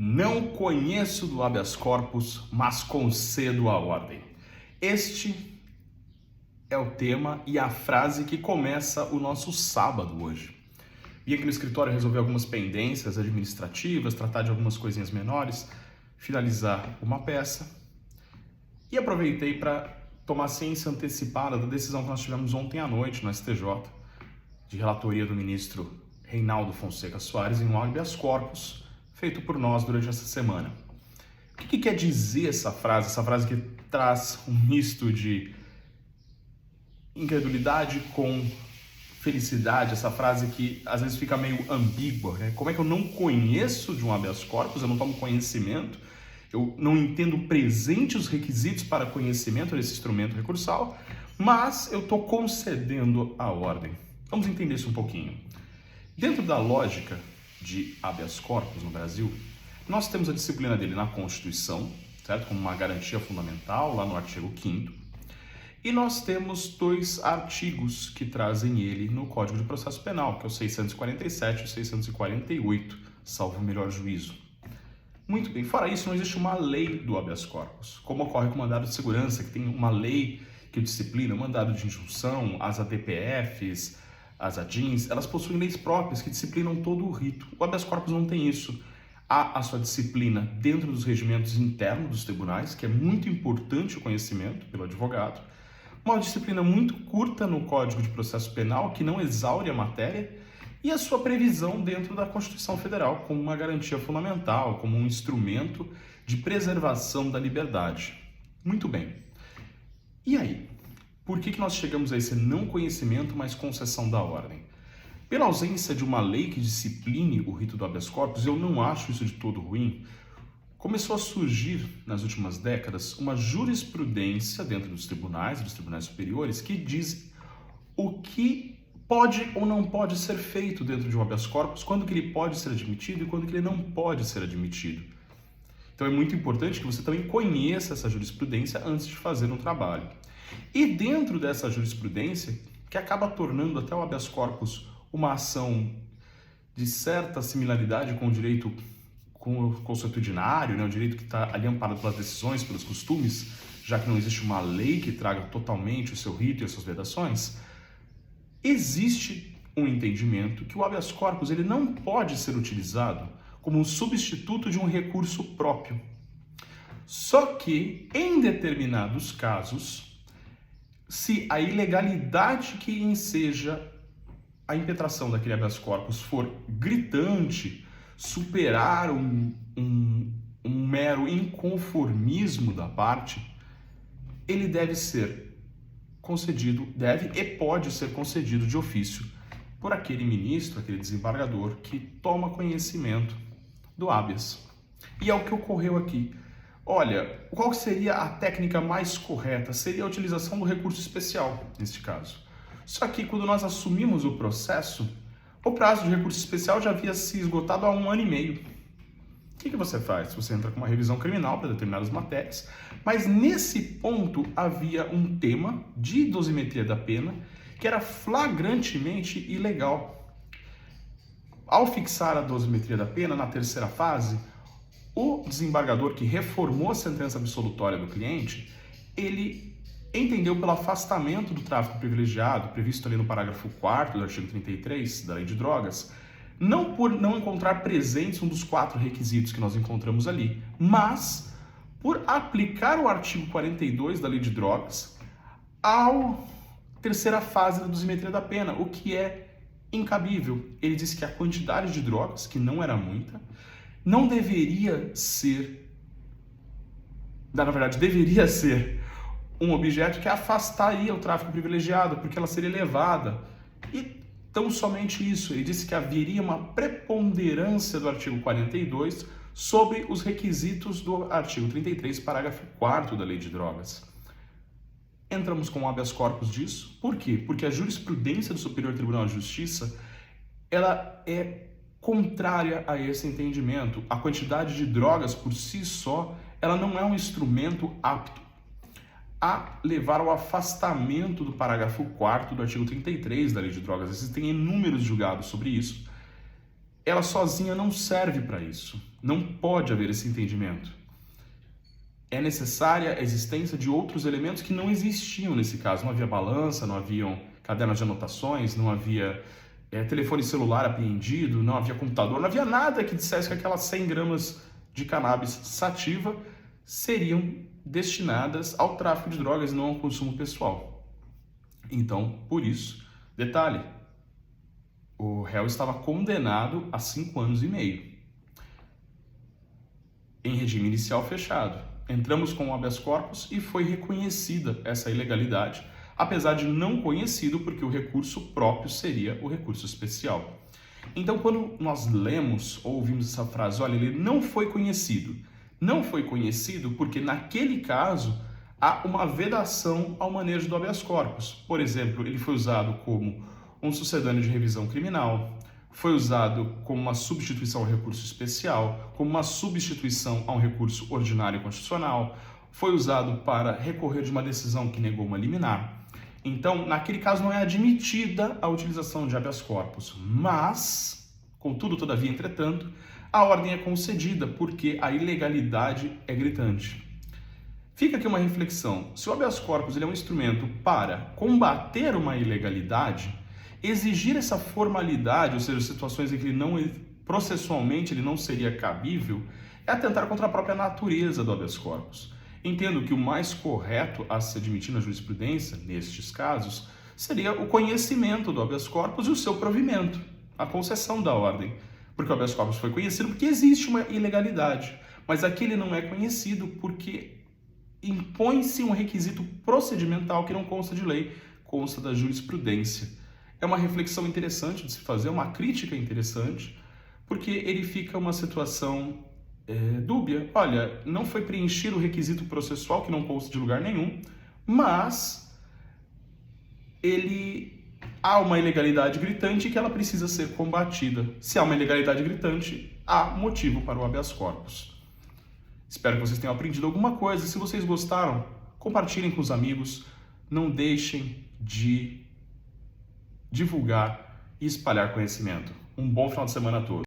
Não conheço do habeas corpus, mas concedo a ordem. Este é o tema e a frase que começa o nosso sábado hoje. Vim aqui no escritório resolver algumas pendências administrativas, tratar de algumas coisinhas menores, finalizar uma peça e aproveitei para tomar ciência antecipada da decisão que nós tivemos ontem à noite no STJ, de relatoria do ministro Reinaldo Fonseca Soares em um habeas corpus feito por nós durante essa semana. O que quer dizer essa frase? Essa frase que traz um misto de incredulidade com felicidade, essa frase que às vezes fica meio ambígua, né? Como é que eu não conheço de um habeas corpus, eu não tomo conhecimento, eu não entendo presente os requisitos para conhecimento desse instrumento recursal, mas eu estou concedendo a ordem. Vamos entender isso um pouquinho. Dentro da lógica de habeas corpus no Brasil, nós temos a disciplina dele na Constituição, certo? Como uma garantia fundamental, lá no artigo 5º, e nós temos dois artigos que trazem ele no Código de Processo Penal, que é o 647 e o 648, salvo o melhor juízo. Muito bem, fora isso, não existe uma lei do habeas corpus, como ocorre com o mandado de segurança, que tem uma lei que disciplina o mandado de injunção, as ADPFs, as ADINs, elas possuem leis próprias que disciplinam todo o rito. O habeas corpus não tem isso. Há a sua disciplina dentro dos regimentos internos dos tribunais, que é muito importante o conhecimento pelo advogado. Uma disciplina muito curta no Código de Processo Penal, que não exaure a matéria, e a sua previsão dentro da Constituição Federal, como uma garantia fundamental, como um instrumento de preservação da liberdade. Muito bem. E aí? Por que nós chegamos a esse não conhecimento, mas concessão da ordem? Pela ausência de uma lei que discipline o rito do habeas corpus, eu não acho isso de todo ruim. Começou a surgir, nas últimas décadas, uma jurisprudência dentro dos tribunais superiores, que diz o que pode ou não pode ser feito dentro de um habeas corpus, quando que ele pode ser admitido e quando que ele não pode ser admitido. Então é muito importante que você também conheça essa jurisprudência antes de fazer um trabalho. E dentro dessa jurisprudência, que acaba tornando até o habeas corpus uma ação de certa similaridade com o direito consuetudinário, né? O direito que está ali amparado pelas decisões, pelos costumes, já que não existe uma lei que traga totalmente o seu rito e as suas vedações, existe um entendimento que o habeas corpus ele não pode ser utilizado como um substituto de um recurso próprio. Só que, em determinados casos, se a ilegalidade que enseja a impetração daquele habeas corpus for gritante, superar um mero inconformismo da parte, ele deve ser concedido, deve e pode ser concedido de ofício por aquele ministro, aquele desembargador que toma conhecimento do habeas. E é o que ocorreu aqui. Olha, qual seria a técnica mais correta? Seria a utilização do recurso especial, neste caso. Só que quando nós assumimos o processo, o prazo de recurso especial já havia se esgotado há 1 ano e meio. O que você faz? Você entra com uma revisão criminal para determinadas matérias, mas nesse ponto havia um tema de dosimetria da pena que era flagrantemente ilegal. Ao fixar a dosimetria da pena na terceira fase, o desembargador que reformou a sentença absolutória do cliente, ele entendeu pelo afastamento do tráfico privilegiado, previsto ali no parágrafo 4º do artigo 33 da Lei de Drogas, não por não encontrar presentes um dos 4 requisitos que nós encontramos ali, mas por aplicar o artigo 42 da Lei de Drogas à terceira fase da dosimetria da pena, o que é incabível. Ele disse que a quantidade de drogas, que não era muita, não deveria ser, na verdade, deveria ser um objeto que afastaria o tráfico privilegiado, porque ela seria elevada. E tão somente isso, ele disse que haveria uma preponderância do artigo 42 sobre os requisitos do artigo 33, parágrafo 4º da Lei de Drogas. Entramos com o habeas corpus disso. Por quê? Porque a jurisprudência do Superior Tribunal de Justiça, ela é contrária a esse entendimento. A quantidade de drogas por si só, ela não é um instrumento apto a levar ao afastamento do parágrafo 4º do artigo 33 da Lei de Drogas. Existem inúmeros julgados sobre isso. ela sozinha não serve para isso. Não pode haver esse entendimento. É necessária a existência de outros elementos que não existiam nesse caso. Não havia balança, não haviam cadernos de anotações, não havia telefone celular apreendido, não havia computador, não havia nada que dissesse que aquelas 100 gramas de cannabis sativa seriam destinadas ao tráfico de drogas e não ao consumo pessoal. Então, por isso, detalhe, o réu estava condenado a 5 anos e meio, em regime inicial fechado. Entramos com o habeas corpus e foi reconhecida essa ilegalidade, apesar de não conhecido, porque o recurso próprio seria o recurso especial. Então, quando nós lemos ou ouvimos essa frase, olha, ele não foi conhecido. Não foi conhecido porque, naquele caso, há uma vedação ao manejo do habeas corpus. Por exemplo, ele foi usado como um sucedâneo de revisão criminal, foi usado como uma substituição ao recurso especial, como uma substituição a um recurso ordinário constitucional, foi usado para recorrer de uma decisão que negou uma liminar. Então, naquele caso, não é admitida a utilização de habeas corpus, mas, contudo, todavia, entretanto, a ordem é concedida porque a ilegalidade é gritante. Fica aqui uma reflexão: se o habeas corpus ele é um instrumento para combater uma ilegalidade, exigir essa formalidade, ou seja, situações em que processualmente ele não seria cabível, é atentar contra a própria natureza do habeas corpus. Entendo que o mais correto a se admitir na jurisprudência, nestes casos, seria o conhecimento do habeas corpus e o seu provimento, a concessão da ordem. Porque o habeas corpus foi conhecido porque existe uma ilegalidade, mas aqui ele não é conhecido porque impõe-se um requisito procedimental que não consta de lei, consta da jurisprudência. É uma reflexão interessante de se fazer, uma crítica interessante, porque ele fica uma situação dúbia. Olha, não foi preenchido o requisito processual, que não consta de lugar nenhum, mas há uma ilegalidade gritante que ela precisa ser combatida. Se há uma ilegalidade gritante, há motivo para o habeas corpus. Espero que vocês tenham aprendido alguma coisa. Se vocês gostaram, compartilhem com os amigos. Não deixem de divulgar e espalhar conhecimento. Um bom final de semana a todos.